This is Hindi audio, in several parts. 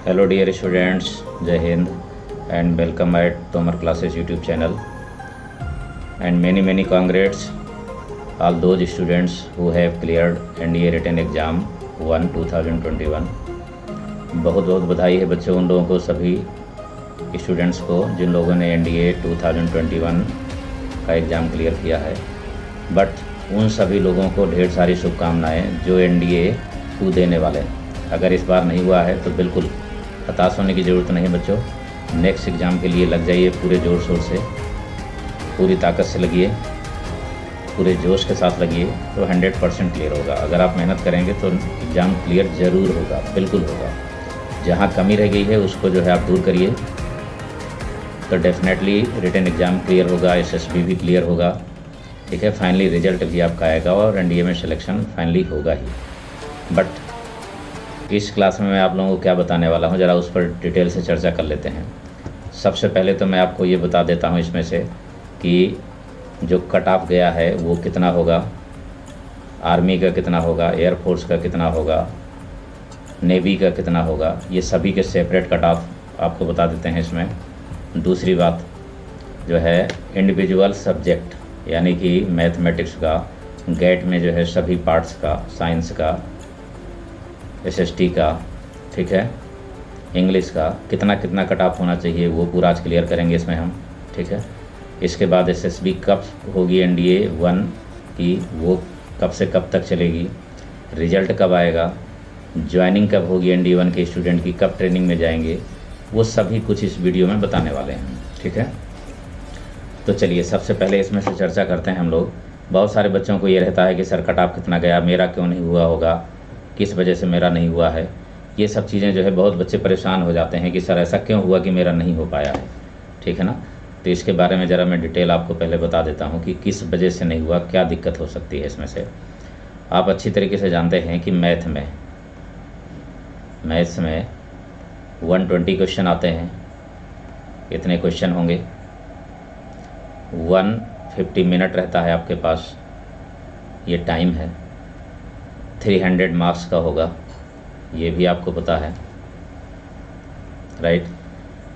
Hello dear students, Jai Hind and welcome at Tomar Classes YouTube channel, and many congrats all those students who have cleared NDA written exam 1 2021। बहुत बहुत बधाई है बच्चों उन लोगों को, सभी स्टूडेंट्स को जिन लोगों ने NDA 2021 का एग्ज़ाम क्लियर किया है। बट उन सभी लोगों को ढेर सारी शुभकामनाएं जो NDA 2 देने वाले हैं। अगर इस बार नहीं हुआ है तो बिल्कुल हताश होने की ज़रूरत नहीं बच्चों। नेक्स्ट एग्ज़ाम के लिए लग जाइए पूरे ज़ोर शोर से, पूरी ताकत से लगिए, पूरे जोश के साथ लगिए तो 100% क्लियर होगा। अगर आप मेहनत करेंगे तो एग्ज़ाम क्लियर ज़रूर होगा, बिल्कुल होगा। जहाँ कमी रह गई है उसको जो है आप दूर करिए तो डेफिनेटली रिटन एग्ज़ाम क्लियर होगा, SSB भी क्लियर होगा, ठीक है। फाइनली रिजल्ट भी आपका आएगा और NDA में सिलेक्शन फाइनली होगा ही। बट इस क्लास में मैं आप लोगों को क्या बताने वाला हूँ, ज़रा उस पर डिटेल से चर्चा कर लेते हैं। सबसे पहले तो मैं आपको ये बता देता हूँ इसमें से कि जो कट ऑफ गया है वो कितना होगा, आर्मी का कितना होगा, एयरफोर्स का कितना होगा, नेवी का कितना होगा, ये सभी के सेपरेट कट ऑफ आपको बता देते हैं इसमें। दूसरी बात जो है इंडिविजुअल सब्जेक्ट यानी कि मैथमेटिक्स का, गेट में जो है सभी पार्ट्स का, साइंस का, SST का, ठीक है, इंग्लिश का कितना कितना कट ऑफ होना चाहिए वो पूरा आज क्लियर करेंगे इसमें हम, ठीक है। इसके बाद SSB कब होगी NDA 1 की, वो कब से कब तक चलेगी, रिजल्ट कब आएगा, ज्वाइनिंग कब होगी NDA 1 के स्टूडेंट की, कब ट्रेनिंग में जाएंगे, वो सभी कुछ इस वीडियो में बताने वाले हैं, ठीक है। तो चलिए सबसे पहले इसमें से चर्चा करते हैं हम लोग। बहुत सारे बच्चों को ये रहता है कि सर कट ऑफ कितना गया, मेरा क्यों नहीं हुआ होगा, किस वजह से मेरा नहीं हुआ है। ये सब चीज़ें जो है बहुत बच्चे परेशान हो जाते हैं कि सर ऐसा क्यों हुआ कि मेरा नहीं हो पाया है, ठीक है ना। तो इसके बारे में ज़रा मैं डिटेल आपको पहले बता देता हूँ कि किस वजह से नहीं हुआ, क्या दिक्कत हो सकती है इसमें से। आप अच्छी तरीके से जानते हैं कि मैथ्स में 120 क्वेश्चन आते हैं। इतने क्वेश्चन होंगे, 150 मिनट रहता है आपके पास, ये टाइम है। 300 मार्क्स का होगा, ये भी आपको पता है, राइट।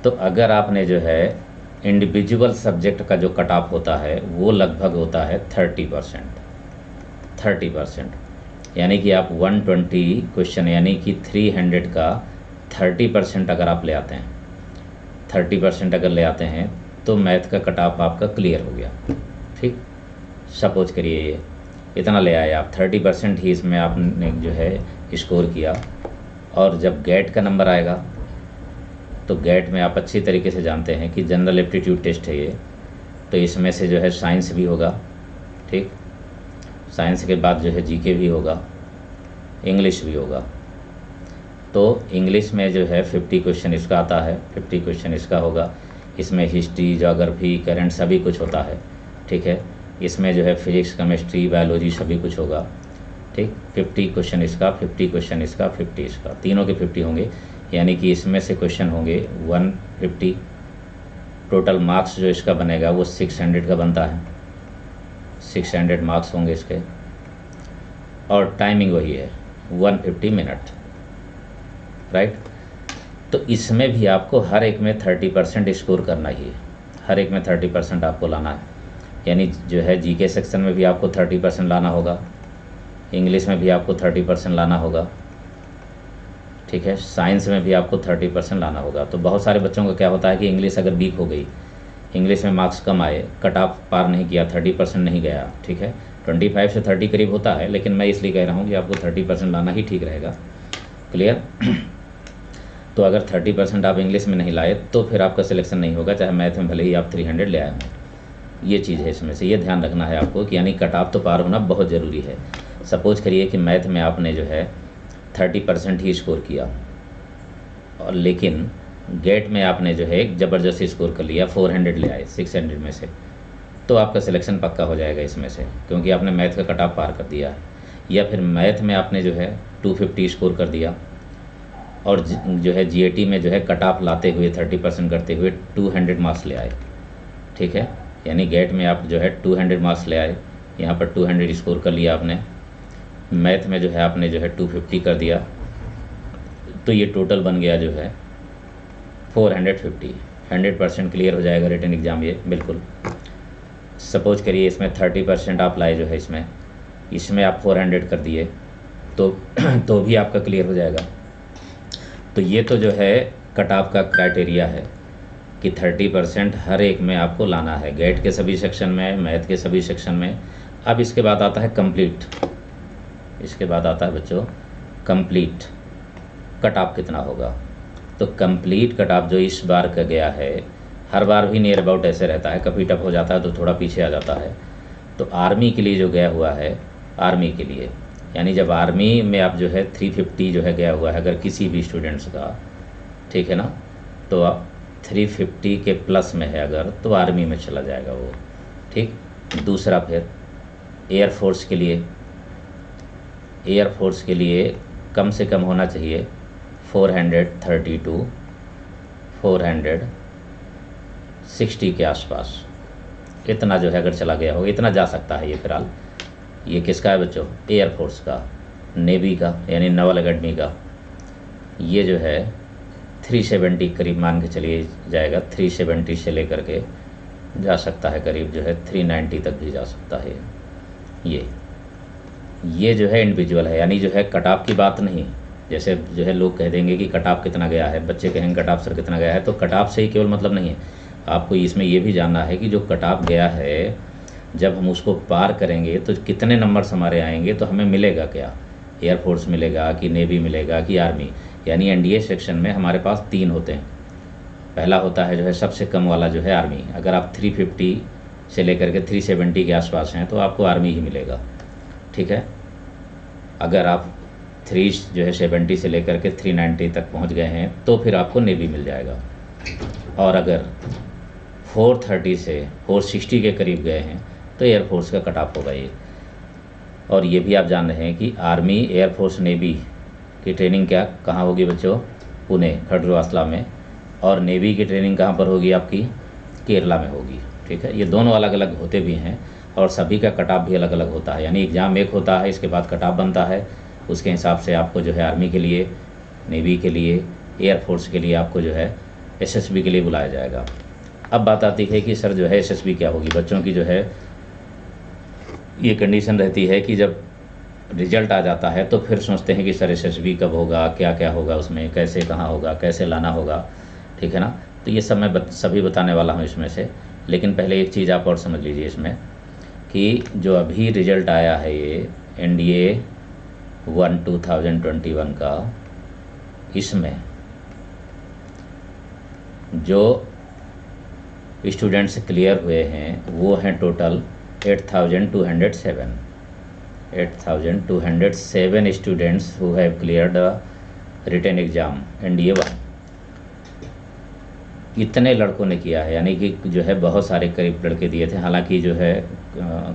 तो अगर आपने जो है इंडिविजुअल सब्जेक्ट का जो कट ऑफ होता है वो लगभग होता है 30%, यानी कि आप 120 क्वेश्चन यानी कि 300 का 30% अगर आप ले आते हैं, 30% अगर ले आते हैं तो मैथ का कट ऑफ आपका क्लियर हो गया, ठीक। सपोज करिए ये इतना ले आए आप, 30% ही इसमें आपने जो है स्कोर किया। और जब गेट का नंबर आएगा तो गेट में आप अच्छी तरीके से जानते हैं कि जनरल एप्टीट्यूड टेस्ट है ये, तो इसमें से जो है साइंस भी होगा, ठीक। साइंस के बाद जो है GK भी होगा, इंग्लिश भी होगा। तो इंग्लिश में जो है 50 क्वेश्चन इसका आता है, 50 क्वेश्चन इसका होगा। इसमें हिस्ट्री, ज्योग्राफी, करंट सभी कुछ होता है, ठीक है। इसमें जो है फिजिक्स, केमिस्ट्री, बायोलॉजी सभी कुछ होगा, ठीक। 50 क्वेश्चन इसका, 50 क्वेश्चन इसका, 50 इसका, तीनों के 50 होंगे, यानी कि इसमें से क्वेश्चन होंगे 150। टोटल मार्क्स जो इसका बनेगा वो 600 का बनता है, 600 मार्क्स होंगे इसके। और टाइमिंग वही है 150 मिनट, राइट। तो इसमें भी आपको हर एक में 30% स्कोर करना ही है, हर एक में 30% आपको लाना है। यानी जो है GK सेक्शन में भी आपको 30% लाना होगा, इंग्लिश में भी आपको 30% लाना होगा, ठीक है। साइंस में भी आपको 30% लाना होगा। तो बहुत सारे बच्चों का क्या होता है कि इंग्लिश अगर वीक हो गई, इंग्लिश में मार्क्स कम आए, कट ऑफ पार नहीं किया, 30% नहीं गया, ठीक है। 25 से 30 करीब होता है, लेकिन मैं इसलिए कह रहा हूँ कि आपको 30% लाना ही ठीक रहेगा, क्लियर। तो अगर 30% आप इंग्लिश में नहीं लाए तो फिर आपका सिलेक्शन नहीं होगा, चाहे मैथ में भले ही आप 300 ले आए हों। ये चीज़ है इसमें से, ये ध्यान रखना है आपको कि यानी कट ऑफ तो पार होना बहुत ज़रूरी है। सपोज करिए कि मैथ में आपने जो है 30% ही स्कोर किया, और लेकिन गेट में आपने जो है एक ज़बरदस्ती स्कोर कर लिया, 400 ले आए 600 में से, तो आपका सिलेक्शन पक्का हो जाएगा इसमें से, क्योंकि आपने मैथ का कट ऑफ पार कर दिया है। या फिर मैथ में आपने जो है 250 स्कोर कर दिया, और जो है GAT में जो है कट ऑफ लाते हुए 30% करते हुए 200 मार्क्स ले आए, ठीक है। यानी गेट में आप जो है 200 मार्क्स ले आए, यहाँ पर 200 स्कोर कर लिया आपने। मैथ में जो है आपने जो है 250 कर दिया, तो ये टोटल बन गया जो है 450। 100% क्लियर हो जाएगा रिटन एग्ज़ाम ये बिल्कुल। सपोज करिए इसमें 30% आप लाए जो है इसमें आप 400 कर दिए तो भी आपका क्लियर हो जाएगा। तो ये तो जो है कट ऑफ का क्राइटेरिया है कि 30% हर एक में आपको लाना है, गेट के सभी सेक्शन में, मैथ के सभी सेक्शन में। अब इसके बाद आता है कंप्लीट, इसके बाद आता है बच्चों कंप्लीट कट ऑफ कितना होगा। तो कंप्लीट कट ऑफ जो इस बार का गया है, हर बार भी नियर अबाउट ऐसे रहता है, कभी टफ हो जाता है तो थोड़ा पीछे आ जाता है। तो आर्मी के लिए जो गया हुआ है, आर्मी के लिए यानी जब आर्मी में आप जो है 350 जो है गया हुआ है अगर किसी भी स्टूडेंट्स का, ठीक है ना, तो आप 350 के प्लस में है अगर, तो आर्मी में चला जाएगा वो, ठीक। दूसरा फिर एयरफोर्स के लिए, एयरफोर्स के लिए कम से कम होना चाहिए 430 to 460 के आसपास, इतना जो है अगर चला गया हो, इतना जा सकता है ये फिलहाल। ये किसका है बच्चों? एयरफोर्स का, नेवी का यानी नवल अकेडमी का। ये जो है 370 करीब मान के चलिए जाएगा, 370 से लेकर के जा सकता है करीब जो है 390 तक भी जा सकता है। ये जो है इंडिविजुअल है, यानी जो है कट ऑफ की बात नहीं। जैसे जो है लोग कह देंगे कि कट ऑफ कितना गया है, बच्चे कहेंगे कट ऑफ सर कितना गया है, तो कट ऑफ से ही केवल मतलब नहीं है, आपको इसमें ये भी जानना है कि जो कट ऑफ गया है जब हम उसको पार करेंगे तो कितने नंबर्स हमारे आएंगे, तो हमें मिलेगा क्या, एयरफोर्स मिलेगा कि नेवी मिलेगा कि आर्मी। यानी एनडीए सेक्शन में हमारे पास 3 होते हैं। पहला होता है जो है सबसे कम वाला जो है आर्मी। अगर आप 350 से लेकर के 370 के आसपास हैं तो आपको आर्मी ही मिलेगा, ठीक है। अगर आप 370 से लेकर के 390 तक पहुंच गए हैं तो फिर आपको नेवी मिल जाएगा। और अगर 430 से 460 के करीब गए हैं तो एयरफोर्स का कट ऑफ होगा ये। और ये भी आप जान रहे हैं कि आर्मी, एयरफोर्स, नेवी की ट्रेनिंग कहाँ होगी बच्चों? पुणे, खडरवासला में। और नेवी की ट्रेनिंग कहाँ पर होगी आपकी? केरला में होगी, ठीक है। ये दोनों अलग अलग होते भी हैं और सभी का कट ऑफ भी अलग अलग होता है। यानी एग्ज़ाम एक होता है, इसके बाद कट ऑफ बनता है, उसके हिसाब से आपको जो है आर्मी के लिए, नेवी के लिए, एयरफोर्स के लिए आपको जो है एसएसबी के लिए बुलाया जाएगा। अब बात आती है कि सर जो है एसएसबी क्या होगी। बच्चों की जो है ये कंडीशन रहती है कि जब रिजल्ट आ जाता है तो फिर सोचते हैं कि सर एसएसबी कब होगा, क्या क्या होगा उसमें, कैसे कहाँ होगा, कैसे लाना होगा, ठीक है ना। तो ये सब मैं सभी बताने वाला हूँ इसमें से। लेकिन पहले एक चीज़ आप और समझ लीजिए इसमें कि जो अभी रिजल्ट आया है ये एनडीए 1 2021 का, इसमें जो स्टूडेंट्स क्लियर हुए हैं वो हैं total 8,207 students who have cleared the written exam NDA 1। इतने लड़कों ने किया है, यानी कि जो है बहुत सारे करीब लड़के दिए थे। हालांकि जो है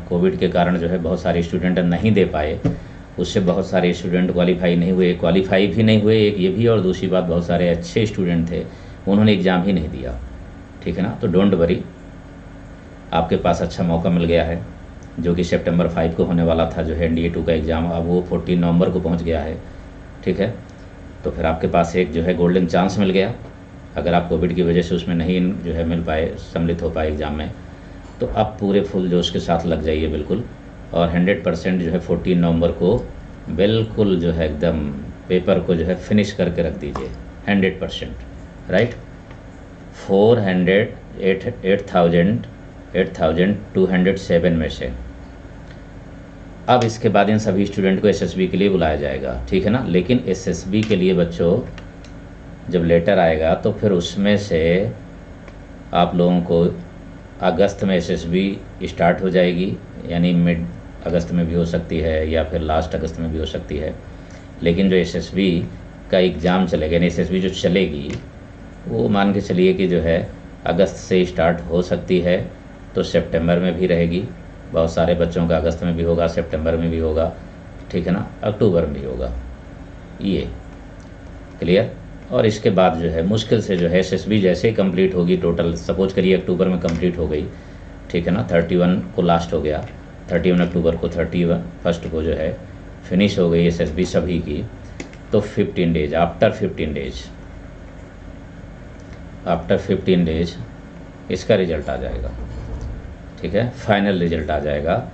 कोविड के कारण जो है बहुत सारे स्टूडेंट नहीं दे पाए, उससे बहुत सारे स्टूडेंट क्वालिफाई नहीं हुए, क्वालिफाई भी नहीं हुए एक ये भी, और दूसरी बात बहुत सारे अच्छे स्टूडेंट थे उन्होंने एग्ज़ाम ही नहीं दिया, ठीक है ना। तो डोंट वरी, आपके पास अच्छा मौका मिल गया है। जो कि सितंबर 5 को होने वाला था जो है NDA 2 का एग्ज़ाम, अब वो 14 नवंबर को पहुंच गया है, ठीक है। तो फिर आपके पास एक जो है गोल्डन चांस मिल गया। अगर आप कोविड की वजह से उसमें नहीं जो है मिल पाए, सम्मिलित हो पाए एग्ज़ाम में, तो आप पूरे फुल जोश के साथ लग जाइए बिल्कुल। और 100% जो है 14 नवंबर को बिल्कुल जो है एकदम पेपर को जो है फिनिश करके रख दीजिए 100%, राइट। 8,207 में से अब इसके बाद इन सभी स्टूडेंट को एसएसबी के लिए बुलाया जाएगा, ठीक है ना। लेकिन एसएसबी के लिए बच्चों जब लेटर आएगा तो फिर उसमें से आप लोगों को अगस्त में एसएसबी स्टार्ट हो जाएगी, यानी मिड अगस्त में भी हो सकती है या फिर लास्ट अगस्त में भी हो सकती है। लेकिन जो एसएसबी का एग्ज़ाम चलेगा, यानी एसएसबी जो चलेगी वो मान के चलिए कि जो है अगस्त से स्टार्ट हो सकती है, तो सितंबर में भी रहेगी। बहुत सारे बच्चों का अगस्त में भी होगा, सितंबर में भी होगा, ठीक है ना, अक्टूबर में भी होगा, ये क्लियर। और इसके बाद जो है मुश्किल से जो है एसएसबी जैसे ही कंप्लीट होगी, टोटल सपोज करिए अक्टूबर में कंप्लीट हो गई, ठीक है ना, 31 को लास्ट हो गया, 31 अक्टूबर को 31 को जो है फिनिश हो गई एसएसबी सभी की, तो 15 डेज, आफ्टर 15 डेज इसका रिजल्ट आ जाएगा। ठीक है, फाइनल रिजल्ट आ जाएगा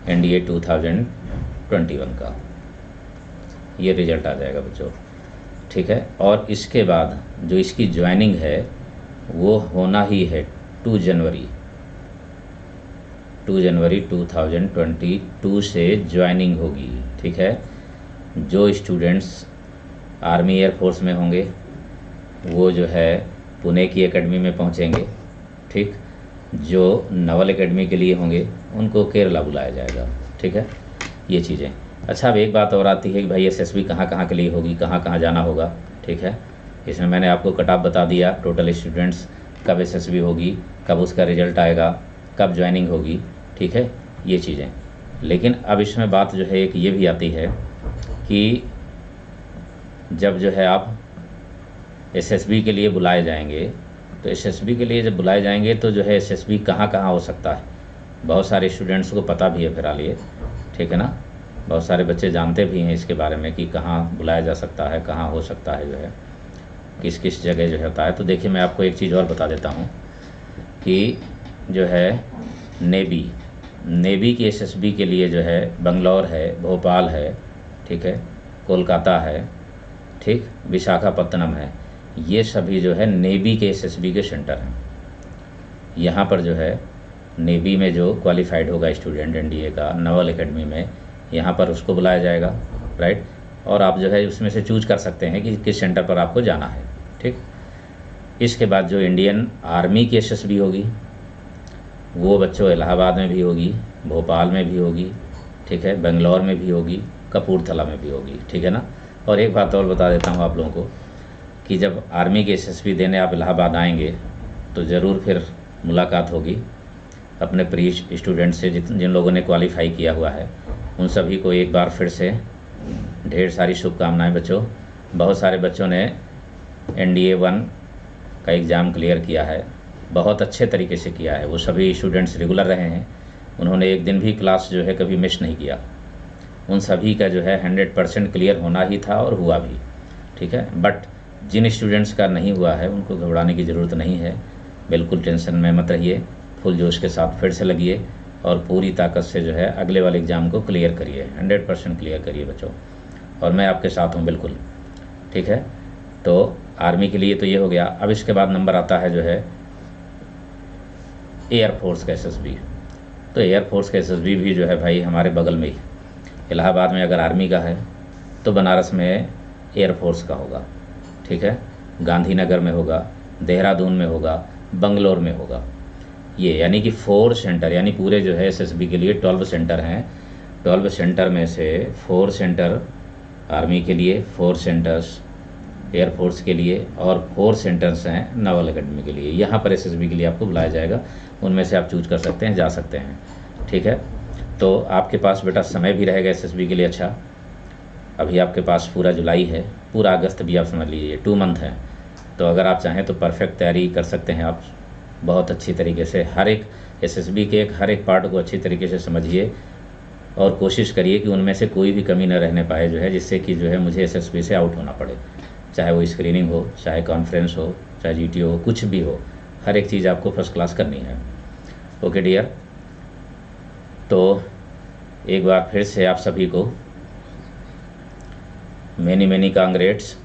NDA 2021 का, ये रिजल्ट आ जाएगा बच्चों। ठीक है, और इसके बाद जो इसकी ज्वाइनिंग है वो होना ही है 2 जनवरी 2022 से ज्वाइनिंग होगी। ठीक है, जो स्टूडेंट्स आर्मी एयरफोर्स में होंगे वो जो है पुणे की एकेडमी में पहुंचेंगे। ठीक, जो नवल एकेडमी के लिए होंगे उनको केरला बुलाया जाएगा। ठीक है, ये चीज़ें। अच्छा, अब एक बात और आती है कि भाई SSB कहाँ कहाँ के लिए होगी, कहाँ कहाँ जाना होगा। ठीक है, इसमें मैंने आपको कट ऑफ बता दिया, टोटल स्टूडेंट्स, कब SSB होगी, कब उसका रिजल्ट आएगा, कब ज्वाइनिंग होगी। ठीक है, ये चीज़ें। लेकिन अब इसमें बात जो है एक ये भी आती है कि जब जो है आप SSB के लिए बुलाए जाएंगे, तो SSB के लिए जब बुलाए जाएंगे तो जो है SSB कहाँ कहाँ हो सकता है, बहुत सारे स्टूडेंट्स को पता भी है फिलहाल ये। ठीक है ना, बहुत सारे बच्चे जानते भी हैं इसके बारे में कि कहाँ बुलाया जा सकता है, कहाँ हो सकता है, जो है किस किस जगह जो होता है। तो देखिए, मैं आपको एक चीज़ और बता देता हूँ कि जो है नेवी की SSB के लिए जो है बेंगलोर है, भोपाल है, ठीक है, कोलकाता है, ठीक, विशाखापत्तनम है, ये सभी जो है नेवी के SSB के सेंटर हैं। यहाँ पर जो है नेवी में जो क्वालिफाइड होगा स्टूडेंट NDA का नवल एकेडमी में, यहाँ पर उसको बुलाया जाएगा, राइट। और आप जो है उसमें से चूज कर सकते हैं कि किस सेंटर पर आपको जाना है। ठीक, इसके बाद जो इंडियन आर्मी की SSB होगी वो बच्चों इलाहाबाद में भी होगी, भोपाल में भी होगी, ठीक है, बेंगलोर में भी होगी, कपूरथला में भी होगी। ठीक है ना। और एक बात और बता देता हूँ आप लोगों को कि जब आर्मी की SSB देने आप इलाहाबाद आएंगे तो ज़रूर फिर मुलाकात होगी अपने प्रिय स्टूडेंट से जिन लोगों ने क्वालिफाई किया हुआ है। उन सभी को एक बार फिर से ढेर सारी शुभकामनाएं बच्चों। बहुत सारे बच्चों ने NDA 1 का एग्ज़ाम क्लियर किया है, बहुत अच्छे तरीके से किया है। वो सभी स्टूडेंट्स रेगुलर रहे हैं, उन्होंने एक दिन भी क्लास जो है कभी मिस नहीं किया। उन सभी का जो है 100% क्लियर होना ही था और हुआ भी। ठीक है, बट जिन स्टूडेंट्स का नहीं हुआ है उनको घबराने की ज़रूरत नहीं है, बिल्कुल टेंशन में मत रहिए, फुल जोश के साथ फिर से लगिए और पूरी ताकत से जो है अगले वाले एग्ज़ाम को क्लियर करिए, 100% क्लियर करिए बच्चों। और मैं आपके साथ हूँ बिल्कुल। ठीक है, तो आर्मी के लिए तो ये हो गया। अब इसके बाद नंबर आता है जो है एयरफोर्स का SSB। तो एयरफोर्स का SSB भी जो है भाई हमारे बगल में ही, इलाहाबाद में अगर आर्मी का है तो बनारस में एयरफोर्स का होगा। ठीक है, गांधीनगर में होगा, देहरादून में होगा, बंगलोर में होगा। ये यानी कि 4 सेंटर, यानी पूरे जो है SSB के लिए 12 सेंटर हैं। 12 सेंटर में से 4 सेंटर आर्मी के लिए, 4 सेंटर्स एयरफोर्स के लिए और 4 सेंटर्स हैं नावल एकेडमी के लिए। यहाँ पर SSB के लिए आपको बुलाया जाएगा, उनमें से आप चूज कर सकते हैं, जा सकते हैं। ठीक है, तो आपके पास बेटा समय भी रहेगा SSB के लिए। अच्छा, अभी आपके पास पूरा जुलाई है, पूरा अगस्त भी आप समझ लीजिए, 2 मंथ है। तो अगर आप चाहें तो परफेक्ट तैयारी कर सकते हैं आप बहुत अच्छी तरीके से। हर एक SSB के हर एक पार्ट को अच्छी तरीके से समझिए और कोशिश करिए कि उनमें से कोई भी कमी न रहने पाए जो है, जिससे कि जो है मुझे SSB से आउट होना पड़े। चाहे वो स्क्रीनिंग हो, चाहे कॉन्फ्रेंस हो, चाहे GTO हो, कुछ भी हो, हर एक चीज़ आपको फर्स्ट क्लास करनी है। ओके डियर, तो एक बार फिर से आप सभी को मैनी कांग्रेट्स,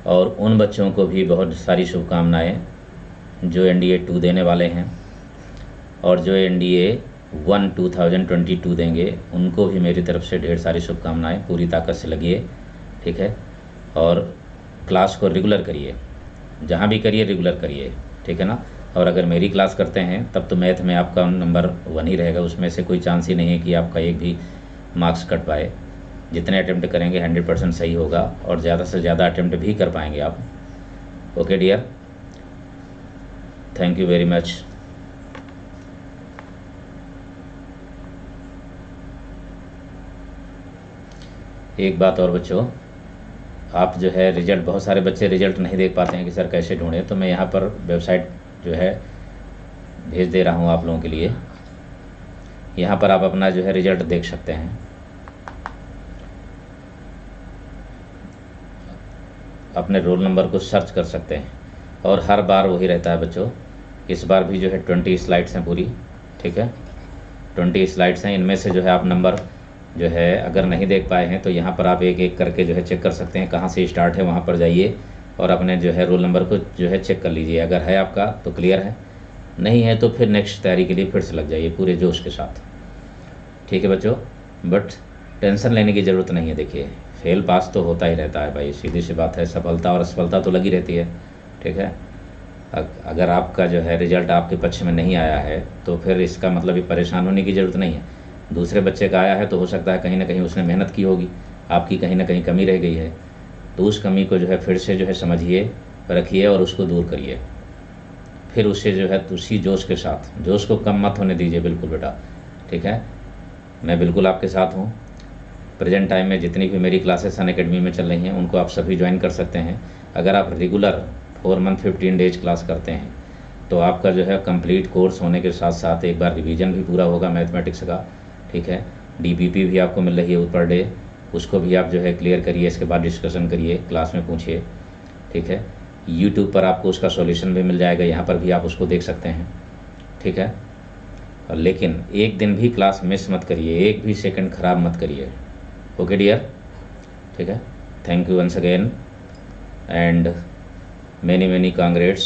और उन बच्चों को भी बहुत सारी शुभकामनाएं जो NDA 2 देने वाले हैं और जो NDA 1 2022 देंगे, उनको भी मेरी तरफ से ढेर सारी शुभकामनाएं। पूरी ताकत से लगिए, ठीक है, और क्लास को रेगुलर करिए, जहाँ भी करिए रेगुलर करिए, ठीक है ना। और अगर मेरी क्लास करते हैं तब तो मैथ में आपका नंबर 1 ही रहेगा, उसमें से कोई चांस ही नहीं है कि आपका एक भी मार्क्स कट पाए। जितने अटेम्प्ट करेंगे 100% सही होगा और ज़्यादा से ज़्यादा अटेम्प्ट भी कर पाएंगे आप। Okay dear, thank you very much. एक बात और बच्चों, आप जो है रिजल्ट, बहुत सारे बच्चे रिजल्ट नहीं देख पाते हैं कि सर कैसे ढूंढें, तो मैं यहाँ पर वेबसाइट जो है भेज दे रहा हूँ आप लोगों के लिए। यहाँ पर आप अपना जो है रिजल्ट देख सकते हैं। अपने रोल नंबर को सर्च कर सकते हैं। और हर बार वही रहता है बच्चों, इस बार भी जो है 20 स्लाइड्स हैं पूरी, ठीक है, 20 स्लाइड्स हैं। इनमें से जो है आप नंबर जो है अगर नहीं देख पाए हैं तो यहाँ पर आप एक एक करके जो है चेक कर सकते हैं, कहाँ से स्टार्ट है वहाँ पर जाइए और अपने जो है रोल नंबर को जो है चेक कर लीजिए। अगर है आपका तो क्लियर है, नहीं है तो फिर नेक्स्ट तैयारी के लिए फिर से लग जाइए पूरे जोश के साथ, ठीक है बच्चों। बट टेंशन लेने की ज़रूरत नहीं है। देखिए फेल पास तो होता ही रहता है भाई, सीधी सी बात है, सफलता और असफलता तो लगी रहती है, ठीक है। अगर आपका जो है रिजल्ट आपके पक्ष में नहीं आया है तो फिर इसका मतलब ये परेशान होने की ज़रूरत नहीं है। दूसरे बच्चे का आया है तो हो सकता है कहीं ना कहीं उसने मेहनत की होगी, आपकी कहीं ना कहीं कमी रह गई है, तो उस कमी को जो है फिर से जो है समझिए, रखिए और उसको दूर करिए। फिर उससे जो है उसी जोश के साथ, जोश को कम मत होने दीजिए बिल्कुल बेटा, ठीक है। मैं बिल्कुल आपके साथ हूँ। प्रेजेंट टाइम में जितनी भी मेरी क्लासेस अनअकैडमी में चल रही हैं उनको आप सभी ज्वाइन कर सकते हैं। अगर आप रेगुलर 4 मंथ 15 डेज क्लास करते हैं तो आपका जो है कंप्लीट कोर्स होने के साथ साथ एक बार रिवीजन भी पूरा होगा मैथमेटिक्स का, ठीक है। डीपीपी भी आपको मिल रही है पर डे, उसको भी आप जो है क्लियर करिए, इसके बाद डिस्कशन करिए, क्लास में पूछिए, ठीक है। यूट्यूब पर आपको उसका सॉल्यूशन भी मिल जाएगा, यहाँ पर भी आप उसको देख सकते हैं, ठीक है। और लेकिन एक दिन भी क्लास मिस मत करिए, एक भी सेकंड ख़राब मत करिए, ओके डियर, ठीक है। Thank you once again and many congrats